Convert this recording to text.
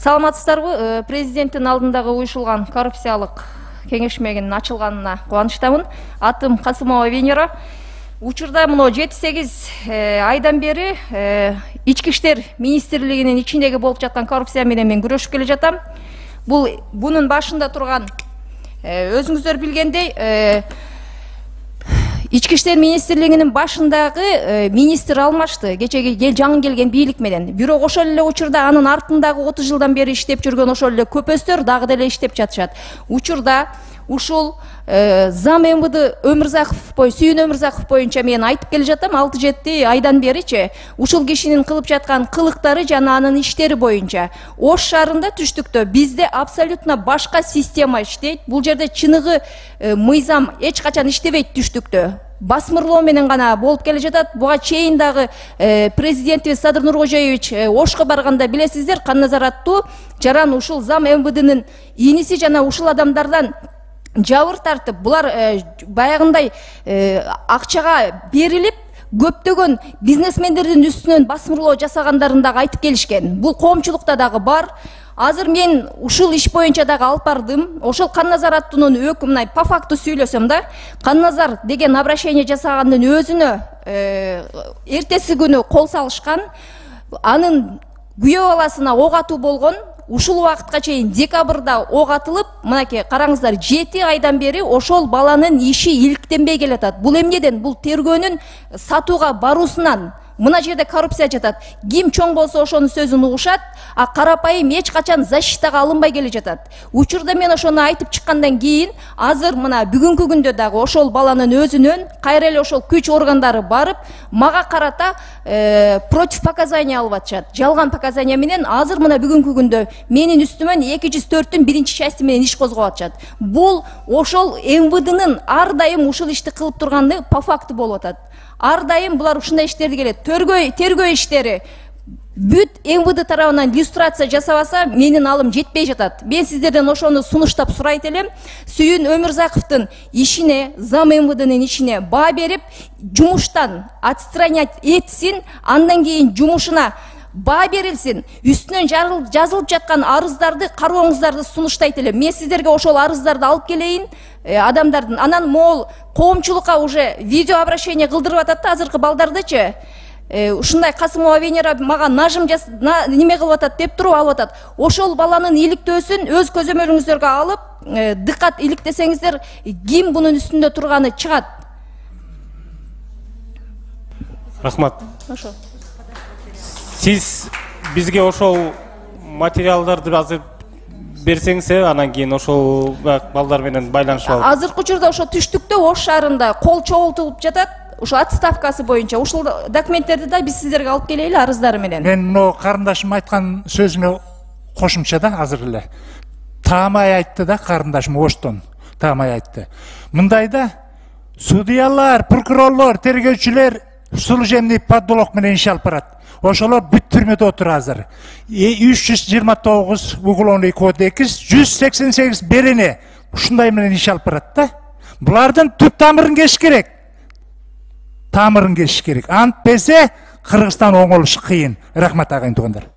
Саламатсыздарбы? Президенттин алдындагы уюшулган коррупциялык кеңешмегинин ачылганына кубанычтамын. Атым Касымова Венера. Учурда мына 7-8 айдан бери Ички иштер министрлигинин ичиндеги болуп жаткан коррупция менен мен күрөшүп келе жатам. Бунун башында турган өзүңүздөр билгендей Ички иштер министрлигинин башындагы министр алмашты. Кечеги жаңы келген бийлик менен. Бирок ошол эле учурда анын артындагы 30 жылдан бери иштеп жүргөн ошол эле көпөстөр дагы деле иштеп жатышат. Учурда ушул зам МВД Сүйүн Өмүрзаков боюнча мен айтып келе жатам 6-7 айдан беричи ушул кишинин кылып жаткан кылыктары жана анын иштери боюнча Ош шаарында түштүктө бизде абсолютно башка система иштейт. Бул жерде чыныгы мыйзам эч качан иштебейт түштүктө. Басмырлоо менен гана болуп келе жатат. Буга чейин дагы президентибиз Садыр Нуркожоевич Ошко барганда билесиздер, Канназар аттуу жаран ушул зам МВДнин ийниси жана ушул адамдардан жабыр тартып, булар баягындай акчага берилип, көптөгөн бизнесмендердин үстүнөн басмырлоо жасагандарын дагы айтып келишкен. Бул коомчулукта дагы бар. Азыр мен ушул иш боюнча дагы алып бардым. Ошол Канназар аттуунун өкүмүнө по факту сүйлөсөм да, Канназар деген обращение жасагандын өзүнө эртеси күнү кол салышкан. Анын күйөө баласына ок атуу болгон. Ушул убакытка чейин декабрда ок атылып, мынакей караңыздар 7 айдан бери ошол баланын иши иликтенбей келатат. Бул эмнеден? Бул тергөөнүн сатууга баруусунан. Мына жерде коррупция жатат. Ким чоң болсо ошонун сөзүн угушат, а карапайым эч качан защитага алынбай келе жатат. Учурда мен ошону айтып чыккандан кийин, азыр мына бүгүнкү күндө дагы ошол баланын өзүнөн кайра эле ошол күч органдары барып, мага карата против показания алып атышат. Жалган показания менен азыр мына бүгүнкү күндө менин үстүмөн 204-түн 1-части менен иш козгоп атышат. Бул ошол МВДнын ар дайым ушул ишти кылып турганы по факту болуп атат. Ар дайым булар ушундай иштерди келет. Тергөө иштери бүт МВД тарабынан иллюстрация жасабаса, менин алым жетпей жатат. Мен сиздерден ошону сунуштап сурайт элем. Сүйүн Өмүрзаковдун ишине, зам МВДнын ишине баа берип, жумуштан отстранять этсин, андан кийин жумушуна баа берилсин. Үстүнөн жазылып жаткан арыздарды карооңуздарды сунуштайт элем. Мен сиздерге ошол арыздарды алып келейин. Адамдардын анан мол коомчулукка уже видео обращение кылдырып атат да азыркы балдардычы. Ушундай Касымова Венера мага нажым неме кылып атат деп туруп алып атат. Ошол баланын иликтөөсүн өз көзөмөлүңүздөргө алып, дыкат иликтесеңиздер, ким бунун үстүндө турганы чыгат. Рахмат. Ошо. Сиз бизге ошол материалдарды азыр берсеңиз, анан кийин ошол балдар менен байланышып алып. Азыркы учурда ошо түштүктө Ош шаарында кол чогултулуп жатат. Ошо отставкасы боюнча ушул документтерди да биз сиздерге алып келели арыздары менен. Мен мына карындашым айткан сөзүнө кошумча да азыр эле таамай айтты да, карындашым Оштон таамай айтты. Мындайда судьялар, прокурорлор, тергөөчүлөр служебный подлог менен иш алып барат. Ошолор бүт түрмөдө отур азыр. 329 уголовный кодекс, 188 берене ушундай менен иш алып барат да. Булардын түп тамырын кесиш керек. Тамырын кесиш керек. Антпесе Кыргызстан оңолушу кыйын. Рахмат агайын туугандар.